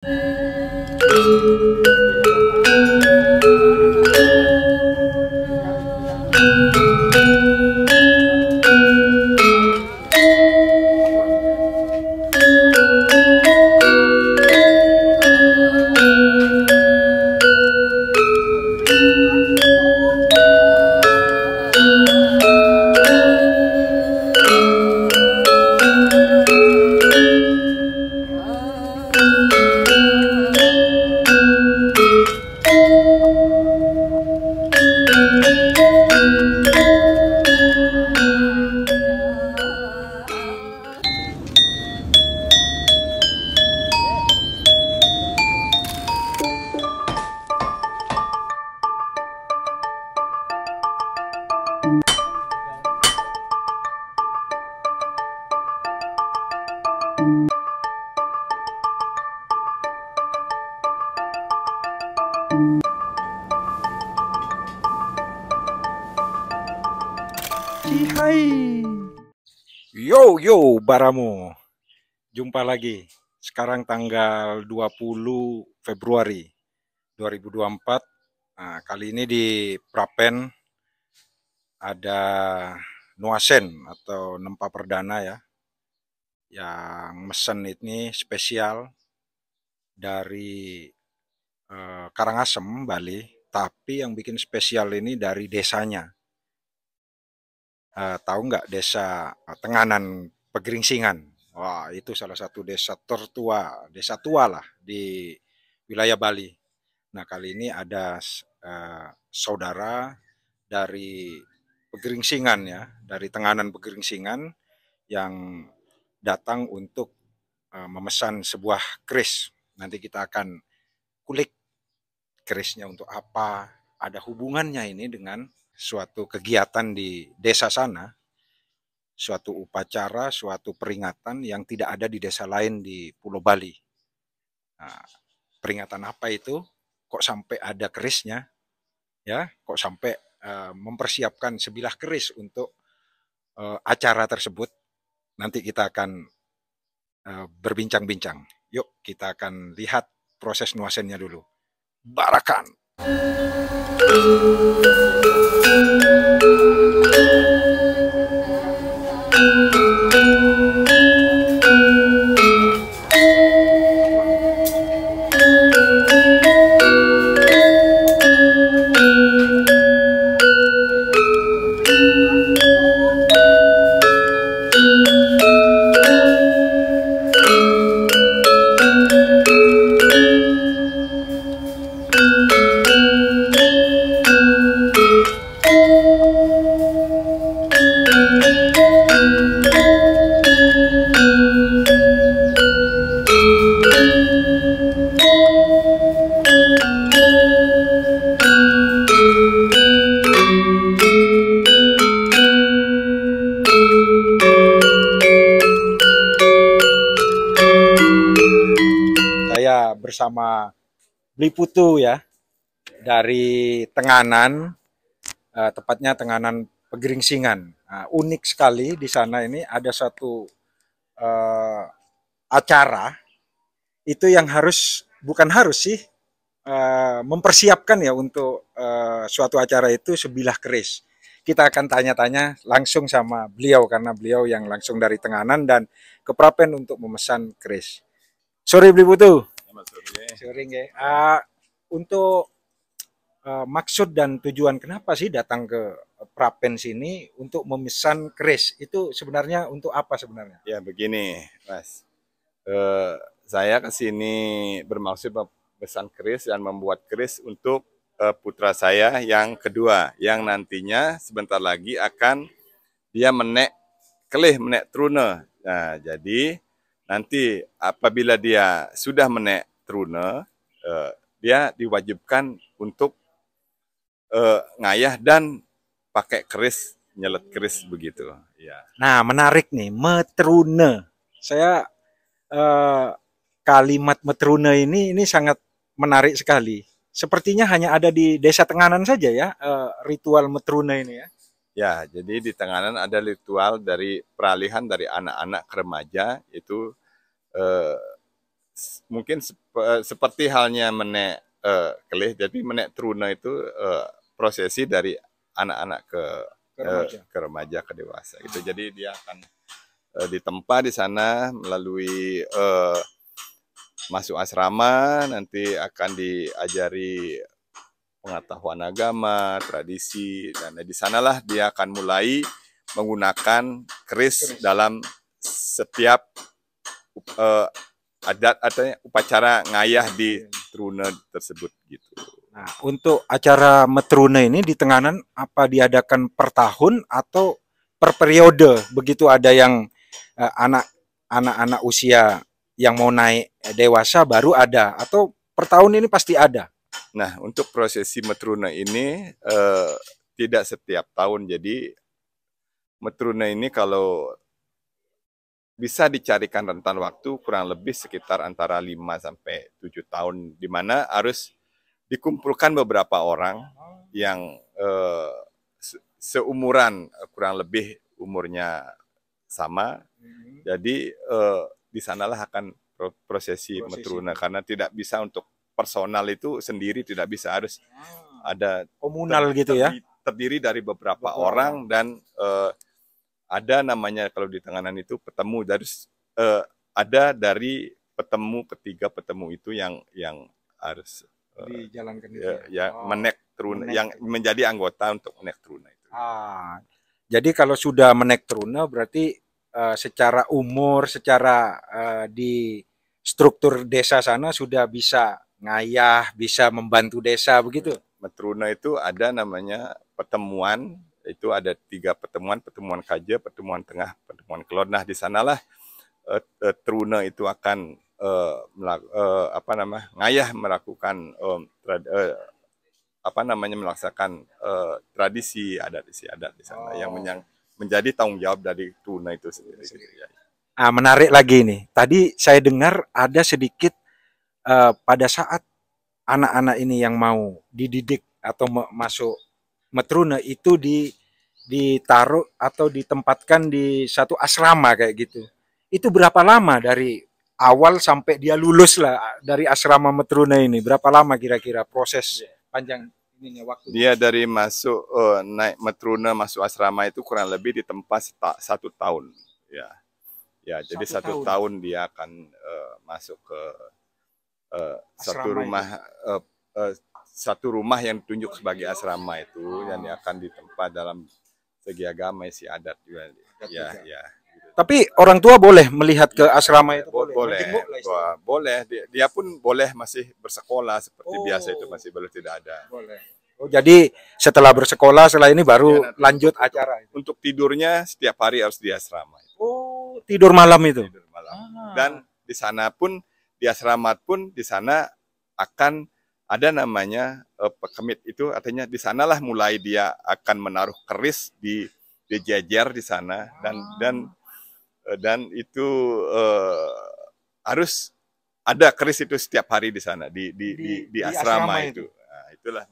Hai. Yo Baramu. Jumpa lagi. Sekarang tanggal 20 Februari 2024. Nah, kali ini di Prapen ada Nuasen atau Nempa Perdana ya. Yang mesen ini spesial dari Karangasem, Bali. Tapi yang bikin spesial ini dari desanya. Tahu nggak desa Tenganan Pegeringsingan? Wah, itu salah satu desa tertua, desa tua lah di wilayah Bali. Nah, kali ini ada saudara dari Pegeringsingan ya, dari Tenganan Pegeringsingan yang datang untuk memesan sebuah keris. Nanti kita akan kulik kerisnya untuk apa, ada hubungannya ini dengan suatu kegiatan di desa sana, suatu upacara, suatu peringatan yang tidak ada di desa lain di Pulau Bali. Nah, peringatan apa itu? Kok sampai ada kerisnya? Ya, kok sampai mempersiapkan sebilah keris untuk acara tersebut? Nanti kita akan berbincang-bincang. Yuk, kita akan lihat proses nuasennya dulu. Barakan. Saya bersama Bli Putu ya, dari Tenganan, tepatnya Tenganan Pegeringsingan. Nah, unik sekali di sana ini ada satu acara itu yang harus, bukan harus sih, mempersiapkan ya untuk suatu acara itu sebilah keris. Kita akan tanya-tanya langsung sama beliau karena beliau yang langsung dari Tenganan dan ke Prapen untuk memesan keris. Sore Bli Putu. Sore nggih. Untuk maksud dan tujuan kenapa sih datang ke Prapen sini untuk memesan keris itu sebenarnya untuk apa sebenarnya? Ya begini, Mas. Saya ke sini bermaksud memesan keris dan membuat keris untuk putra saya yang kedua, yang nantinya sebentar lagi akan dia menek kelih, menek trune. Nah, jadi nanti apabila dia sudah menek trune, dia diwajibkan untuk ngayah dan pakai keris, nyelet keris begitu. Ya. Nah, menarik nih, metrune. Saya kalimat metrune ini sangat menarik sekali. Sepertinya hanya ada di Desa Tenganan saja ya, ritual metrune ini ya. Ya, jadi di Tenganan ada ritual dari peralihan dari anak-anak ke remaja itu mungkin seperti halnya menek kelih, jadi menek truna itu prosesi dari anak-anak ke remaja, ke dewasa gitu. Jadi dia akan ditempa di sana melalui masuk asrama, nanti akan diajari pengetahuan agama, tradisi, dan di sanalah dia akan mulai menggunakan keris dalam setiap adat atau upacara ngayah di truna tersebut gitu. Nah, untuk acara metrune ini di Tenganan apa diadakan per tahun atau per periode? Begitu ada yang anak-anak usia yang mau naik dewasa baru ada, atau per tahun ini pasti ada? Nah, untuk prosesi metrune ini tidak setiap tahun. Jadi metrune ini kalau bisa dicarikan rentan waktu kurang lebih sekitar antara 5 sampai 7 tahun, di mana harus dikumpulkan beberapa orang yang seumuran, kurang lebih umurnya sama. Jadi di sanalah akan prosesi metruna, karena tidak bisa untuk personal itu sendiri, tidak bisa, harus ada komunal gitu ya. Terdiri dari beberapa orang, dan ada namanya kalau di Tenganan itu petemu, dari ada dari petemu, ketiga petemu itu yang harus dijalankan itu ya menek truna, yang menjadi anggota untuk menek truna itu. Jadi kalau sudah menek truna berarti secara umur, secara di struktur desa sana sudah bisa ngayah, bisa membantu desa begitu. Metruna itu ada namanya pertemuan. Itu ada 3 pertemuan: pertemuan Kaja, pertemuan Tengah, pertemuan Kelor. Nah, di sanalah truna itu akan ngayah melakukan melaksanakan tradisi adat istiadat di sana, yang menjadi tanggung jawab dari truna itu sendiri. Menarik lagi nih. Tadi saya dengar ada sedikit pada saat anak-anak ini yang mau dididik atau masuk metruna itu ditaruh atau ditempatkan di satu asrama kayak gitu. Itu berapa lama dari awal sampai dia lulus lah dari asrama metruna ini? Berapa lama kira-kira proses panjang ininya waktu? Dia dari masuk naik metruna masuk asrama itu kurang lebih ditempa 1 tahun. Ya, jadi 1 tahun dia akan masuk ke satu rumah yang ditunjuk sebagai asrama itu, yang akan ditempa dalam segi agama, isi adat juga. Ya. Tapi orang tua boleh melihat ke asrama itu? Boleh. Dia pun boleh masih bersekolah seperti biasa, itu masih boleh, tidak ada. Boleh. Jadi setelah bersekolah, setelah ini baru lanjut acara. Untuk tidurnya setiap hari harus di asrama. Tidur malam itu? Tidur malam. Dan di sana pun, di asrama pun, di sana akan ada namanya pekemit itu, artinya di sanalah mulai dia akan menaruh keris di jejer di sana, dan itu harus ada keris itu setiap hari di sana di asrama itu. Nah, itulah.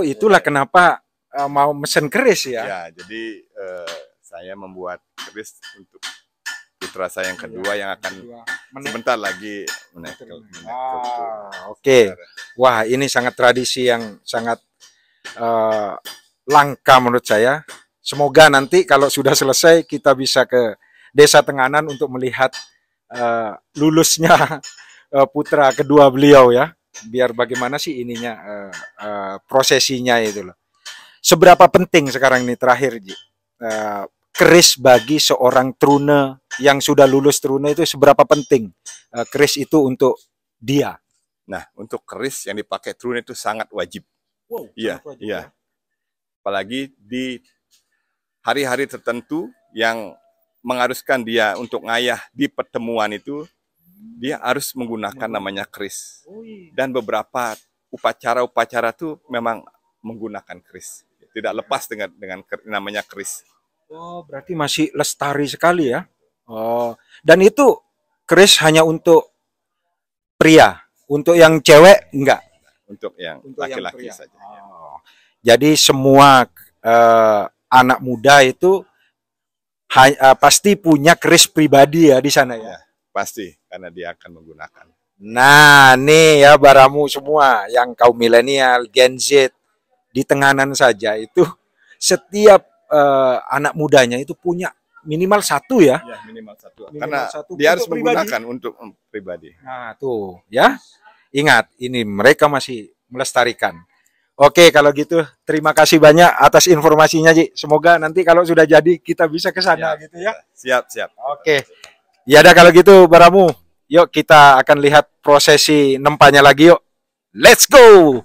Itulah kenapa mau mesen keris ya? Ya, jadi saya membuat keris untuk putra saya yang kedua yang akan sebentar lagi menek. Oke. Wah, ini sangat tradisi yang sangat langka menurut saya. Semoga nanti kalau sudah selesai kita bisa ke Desa Tenganan untuk melihat lulusnya putra kedua beliau ya. Biar bagaimana sih ininya prosesinya itu loh. Seberapa penting sekarang ini terakhir Ji, keris bagi seorang truna yang sudah lulus truna itu, seberapa penting keris itu untuk dia? Nah, untuk keris yang dipakai truna itu sangat wajib. Iya. Apalagi di hari-hari tertentu yang mengharuskan dia untuk ngayah di pertemuan itu, dia harus menggunakan namanya keris. Dan beberapa upacara-upacara itu memang menggunakan keris. Tidak lepas dengan namanya keris. Berarti masih lestari sekali ya. Dan itu keris hanya untuk pria, untuk yang cewek enggak? Untuk yang laki-laki saja. Jadi semua anak muda itu pasti punya keris pribadi ya di sana ya? Pasti, karena dia akan menggunakan. Nah, nih ya baramu semua yang kaum milenial, Gen Z di Tenganan saja itu setiap anak mudanya itu punya minimal satu ya. Ya, minimal satu. Minimal Karena satu dia harus untuk pribadi. menggunakan untuk pribadi. Nah, tuh ya. Ingat, ini mereka masih melestarikan. Oke, kalau gitu terima kasih banyak atas informasinya, Ji. Semoga nanti kalau sudah jadi kita bisa ke sana gitu ya. Siap, siap. Oke. Ya udah kalau gitu Baramu. Yuk kita akan lihat prosesi nempanya lagi yuk. Let's go.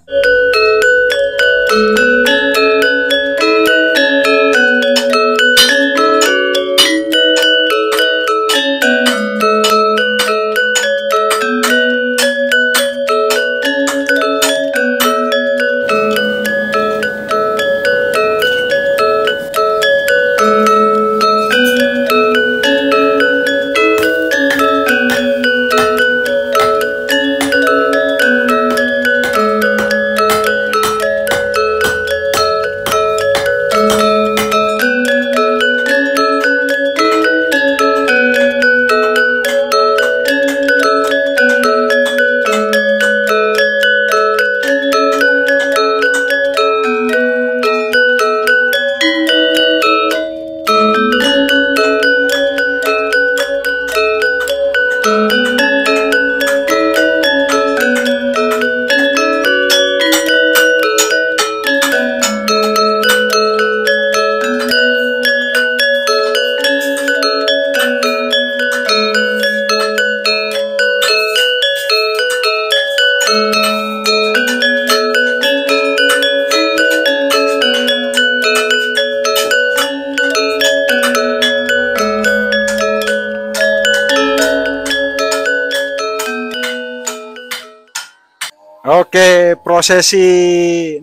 Oke, prosesi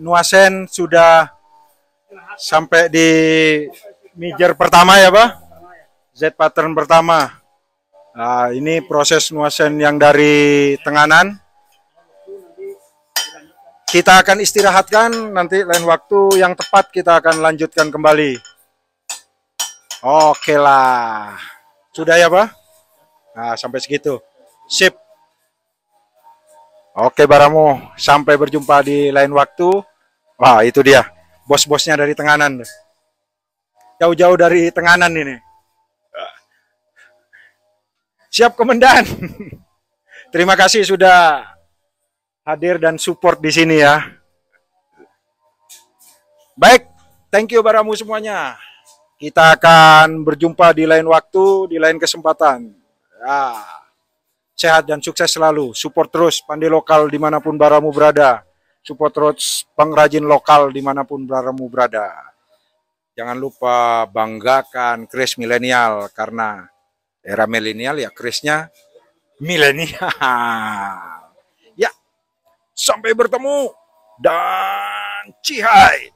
Nuasen sudah sampai di mijer pertama ya, Pak? Z pattern pertama. Nah, ini proses Nuasen yang dari Tenganan. Kita akan istirahatkan, nanti lain waktu yang tepat kita akan lanjutkan kembali. Oke lah. Sudah ya, Pak? Nah, sampai segitu. Sip. Oke Baramu, sampai berjumpa di lain waktu. Wah itu dia, bos-bosnya dari Tenganan. Jauh-jauh dari Tenganan ini. Siap Komandan. Terima kasih sudah hadir dan support di sini ya. Baik, thank you Baramu semuanya. Kita akan berjumpa di lain waktu, di lain kesempatan. Ya. Sehat dan sukses selalu. Support terus pandai lokal dimanapun Baramu berada. Support terus pengrajin lokal dimanapun Baramu berada. Jangan lupa banggakan kris milenial. Karena era milenial ya krisnya milenial. Ya, sampai bertemu. Dan cihai.